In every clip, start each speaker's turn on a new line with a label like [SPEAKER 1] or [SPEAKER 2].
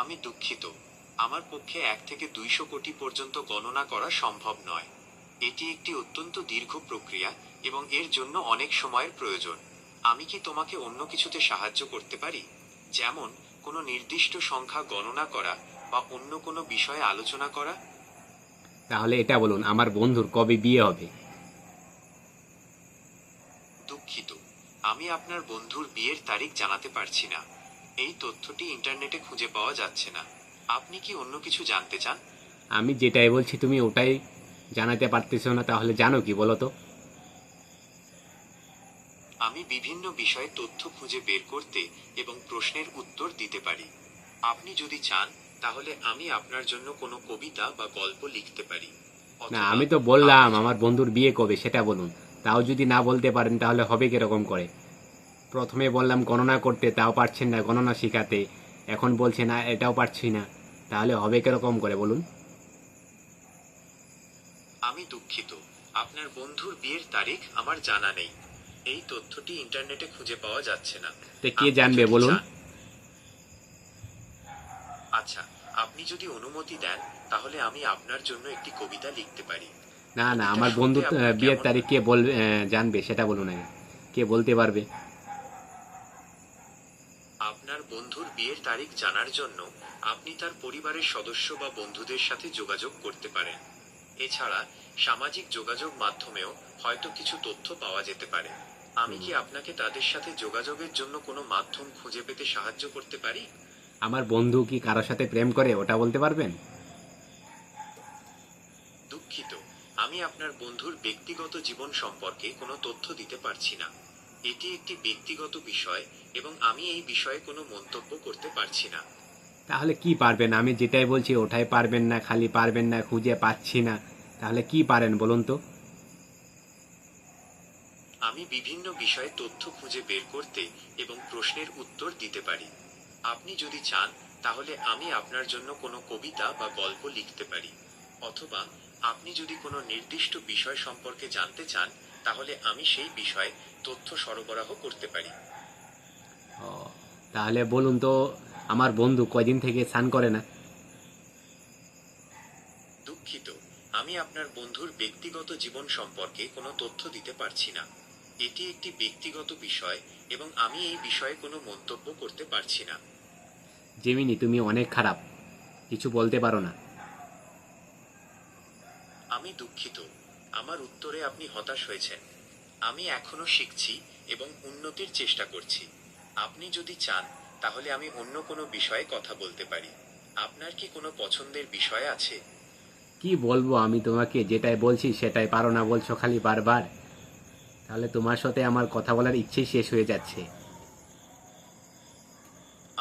[SPEAKER 1] আমি দুঃখিত, আমার পক্ষে 1 থেকে 200 কোটি পর্যন্ত গণনা করা সম্ভব নয়। এটি একটি অত্যন্ত দীর্ঘ প্রক্রিয়া এবং এর জন্য অনেক সময়ের প্রয়োজন। আমি কি তোমাকে অন্য কিছুতে সাহায্য করতে পারি, যেমন কোনো নির্দিষ্ট সংখ্যা গণনা করা বা অন্য কোনো বিষয়ে আলোচনা করা?
[SPEAKER 2] তাহলে এটা বলুন, আমার বন্ধুর কবে বিয়ে হবে?
[SPEAKER 1] দুঃখিত, আমি আপনার বন্ধুর বিয়ের তারিখ জানাতে পারছি না। এই তথ্যটি ইন্টারনেটে খুঁজে পাওয়া যাচ্ছে না। আপনি কি অন্য কিছু জানতে চান?
[SPEAKER 2] আমি যেটাই বলছি তুমি ওটাই জানাতে পারতেছো না, তাহলে জানো কি বলো তো?
[SPEAKER 1] আমি বিভিন্ন বিষয়ে তথ্য খুঁজে বের করতে এবং প্রশ্নের উত্তর দিতে পারি। আপনি যদি চান তাহলে আমি আপনার জন্য কোনো কবিতা বা গল্প লিখতে পারি,
[SPEAKER 2] না,
[SPEAKER 1] অথবা
[SPEAKER 2] আমি তো বললাম
[SPEAKER 1] আপনি
[SPEAKER 2] আমার বন্ধুর বিয়ে কবে সেটা বলুন। তাও যদি না বলতে পারেন তাহলে হবে কিরকম করে? প্রথমে বললাম গণনা করতে, তাও পারছেন না গণনা শিখাতে। এখন বলছে না, এটাও পারছি না। তাহলে হবে কিরকম করে বলুন?
[SPEAKER 1] আমি দুঃখিত, আপনার বন্ধুর বিয়ের তারিখ আমার জানা নেই। এই তথ্যটি ইন্টারনেটে খুঁজে পাওয়া যাচ্ছে না।
[SPEAKER 2] তো কে
[SPEAKER 1] আপনি
[SPEAKER 2] জানবে
[SPEAKER 1] যদি
[SPEAKER 2] বলুন?
[SPEAKER 1] চান, আচ্ছা, আপনি যদি অনুমতি দেন তাহলে আমি আপনার জন্য একটি কবিতা লিখতে পারি।
[SPEAKER 2] না না,
[SPEAKER 1] কবিতা
[SPEAKER 2] আমার
[SPEAKER 1] শুনতে
[SPEAKER 2] বন্ধুর
[SPEAKER 1] আপনার
[SPEAKER 2] বিয়ের
[SPEAKER 1] কেমন
[SPEAKER 2] তারিখ
[SPEAKER 1] লাগে?
[SPEAKER 2] কে জানবে সেটা বলুন আগে। কে বলতে পারবে?
[SPEAKER 1] আপনার বন্ধুর বিয়ের তারিখ জানার জন্য আপনি তার পরিবারের সদস্য বা বন্ধুদের সাথে যোগাযোগ করতে পারেন। এছাড়া সামাজিক যোগাযোগ মাধ্যমেও হয়তো কিছু তথ্য পাওয়া যেতে পারে। আমি কি আপনাকে তাদের সাথে যোগাযোগের জন্য কোনো মাধ্যম খুঁজে পেতে সাহায্য করতে পারি?
[SPEAKER 2] আমার বন্ধু কি কারোর সাথে প্রেম করে ওটা বলতে পারবেন?
[SPEAKER 1] দুঃখিত, আমি আপনার বন্ধুর ব্যক্তিগত জীবন সম্পর্কে কোনো তথ্য দিতে পারছি না। এটি একটি ব্যক্তিগত বিষয় এবং আমি এই বিষয়ে কোনো মন্তব্য করতে পারছি না।
[SPEAKER 2] তাহলে কি পারবেন? আমি যেটাই বলছি ওটাই পারবেন না, খালি পারবেন না, খুঁজে পাচ্ছি না। তাহলে কি পারেন বলুন তো?
[SPEAKER 1] আমি বিভিন্ন বিষয়ে তথ্য খুঁজে বের করতে এবং প্রশ্নের উত্তর দিতে পারি। আপনি যদি চান তাহলে আমি আপনার জন্য কোনো কবিতা বা গল্প লিখতে পারি, অথবা আপনি যদি কোনো নির্দিষ্ট বিষয় সম্পর্কে জানতে চান তাহলে আমি সেই বিষয়ে তথ্য সরবরাহ করতে পারি।
[SPEAKER 2] ও, তাহলে বলুন তো, আমার বন্ধু কয়দিন থেকে স্নান করে না?
[SPEAKER 1] দুঃখিত, আমি আপনার বন্ধুর ব্যক্তিগত জীবন সম্পর্কে কোনো তথ্য দিতে পারছি না। এটি একটি ব্যক্তিগত বিষয় এবং আমি এই বিষয়ে কোনো মন্তব্য করতে পারছি না।
[SPEAKER 2] জেমিনি, তুমি অনেক খারাপ, কিছু বলতে পারো না।
[SPEAKER 1] আমি দুঃখিত, আমার উত্তরে আপনি হতাশ হয়েছেন। আমি এখনো শিখছি এবং উন্নতির চেষ্টা করছি। আপনি যদি চান তাহলে আমি অন্য কোনো বিষয়ে কথা বলতে পারি। আপনার কি কোনো পছন্দের বিষয় আছে?
[SPEAKER 2] কি বলবো আমি তোমাকে? যেটাই বলছি সেটাই পারো না বলছো খালি বারবার। তাহলে তোমার সাথে আমার কথা বলার ইচ্ছেই শেষ হয়ে যাচ্ছে।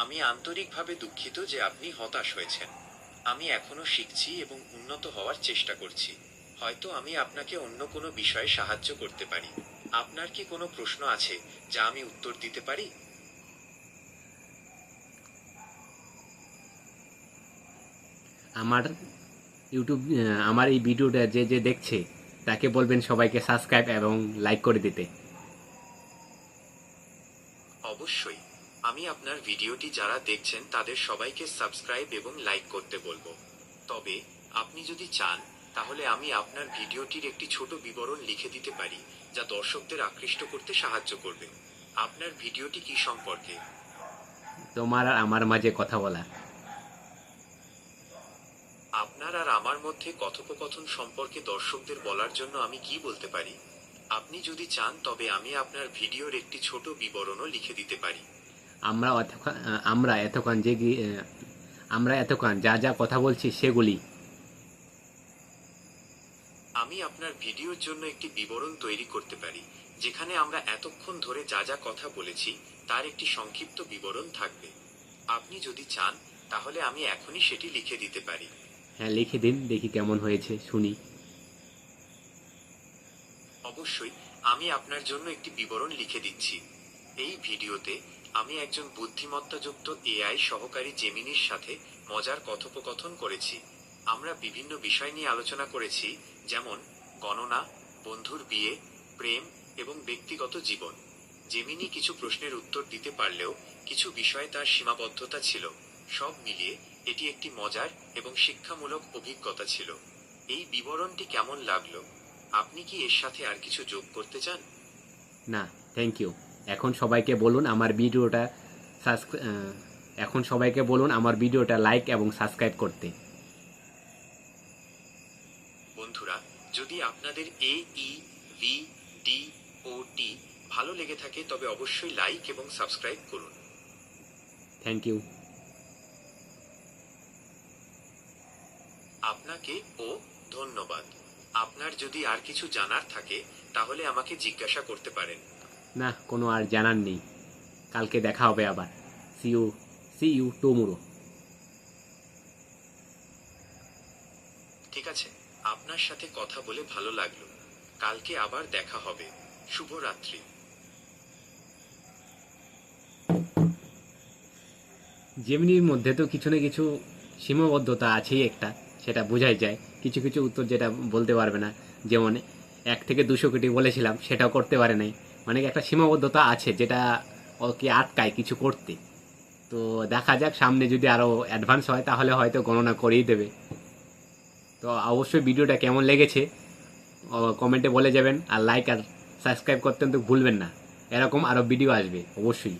[SPEAKER 1] আমি আন্তরিকভাবে দুঃখিত যে আপনি হতাশ হয়েছেন। আমি এখনো শিখছি এবং উন্নত হওয়ার চেষ্টা করছি। হয়তো আমি আপনাকে অন্য কোনো বিষয়ে সাহায্য করতে পারি। আপনার কি কোনো প্রশ্ন আছে যা আমি উত্তর দিতে পারি?
[SPEAKER 2] আমার আমার এই ভিডিওটা যে যে দেখছে তাকে বলবেন সবাইকে সাবস্ক্রাইব এবং লাইক করে দিতে।
[SPEAKER 1] অবশ্যই, আমি আপনার ভিডিওটি যারা দেখছেন তাদের সবাইকে সাবস্ক্রাইব এবং লাইক করতে বলবো। তবে আপনি যদি চান তাহলে আমি আপনার ভিডিওটির একটি ছোট বিবরণ লিখে দিতে পারি যা দর্শকদের আকৃষ্ট করতে সাহায্য করবে। আপনার ভিডিওটি কি সম্পর্কে?
[SPEAKER 2] তোমার আর আমার মাঝে কথা বলা।
[SPEAKER 1] আপনার আর আমার মধ্যে কথোপকথন সম্পর্কে দর্শকদের বলার জন্য আমি কি বলতে পারি? আপনি যদি চান তবে আমি আপনার ভিডিওর একটি ছোট বিবরণও লিখে দিতে পারি।
[SPEAKER 2] আমরা এতক্ষণ আমরা এতক্ষণ যে আমরা এতক্ষণ যা যা কথা বলছি সেগুলি।
[SPEAKER 1] আমি আপনার ভিডিওর জন্য একটি বিবরণ তৈরি করতে পারি যেখানে আমরা এতক্ষণ ধরে যা যা কথা বলেছি তার একটি সংক্ষিপ্ত বিবরণ থাকবে। আপনি যদি চান তাহলে আমি এখনই সেটি লিখে দিতে পারি।
[SPEAKER 2] হ্যাঁ, লিখে দিন, দেখি কেমন হয়েছে শুনি।
[SPEAKER 1] অবশ্যই, আমি আপনার জন্য একটি বিবরণ লিখে দিচ্ছি। এই ভিডিওতে আমি একজন বুদ্ধিমত্তাযুক্ত এআই সহকারী জেমিনির সাথে মজার কথোপকথন করেছি। আমরা বিভিন্ন বিষয় নিয়ে আলোচনা করেছি, যেমন গণনা, বন্ধুর বিয়ে, প্রেম এবং ব্যক্তিগত জীবন। জেমিনি কিছু প্রশ্নের উত্তর দিতে পারলেও কিছু বিষয়ে তার সীমাবদ্ধতা ছিল। সব মিলিয়ে এটি একটি মজার এবং শিক্ষামূলক অভিজ্ঞতা ছিল। এই বিবরণটি কেমন লাগলো? আপনি কি এর সাথে আর কিছু যোগ করতে চান?
[SPEAKER 2] না, থ্যাংক ইউ। এখন সবাইকে বলুন আমার ভিডিওটা এখন সবাইকে বলুন আমার ভিডিওটা লাইক এবং সাবস্ক্রাইব করতে।
[SPEAKER 1] বন্ধুরা, যদি আপনাদের AEVDOT ভালো লেগে থাকে তবে অবশ্যই লাইক এবং সাবস্ক্রাইব করুন।
[SPEAKER 2] Thank you.
[SPEAKER 1] আপনাকে ও ধন্যবাদ। আপনার যদি আর কিছু জানার থাকে তাহলে আমাকে জিজ্ঞাসা করতে পারেন।
[SPEAKER 2] না, কোনো আর জানার নেই। কালকে দেখা হবে আবার। See you tomorrow.
[SPEAKER 1] ঠিক আছে, আপনার সাথে কথা বলে ভালো লাগলো। কালকে আবার দেখা হবে। শুভরাত্রি।
[SPEAKER 2] জেমিনির মধ্যে তো কিছু না কিছু সীমাবদ্ধতা আছেই একটা, সেটা বোঝাই যায়। কিছু কিছু উত্তর যেটা বলতে পারবে না, যেমন 1 থেকে 200 কোটি বলেছিলাম সেটাও করতে পারে নাই। মানে একটা সীমাবদ্ধতা আছে যেটা ওকে আটকায় কিছু করতে। তো দেখা যাক, সামনে যদি আরও অ্যাডভান্স হয় তাহলে হয়তো গণনা করেই দেবে। তো অবশ্যই ভিডিওটা কেমন লেগেছে কমেন্টে বলে যাবেন, আর লাইক আর সাবস্ক্রাইব করতে কিন্তু ভুলবেন না। এরকম আরও ভিডিও আসবে অবশ্যই।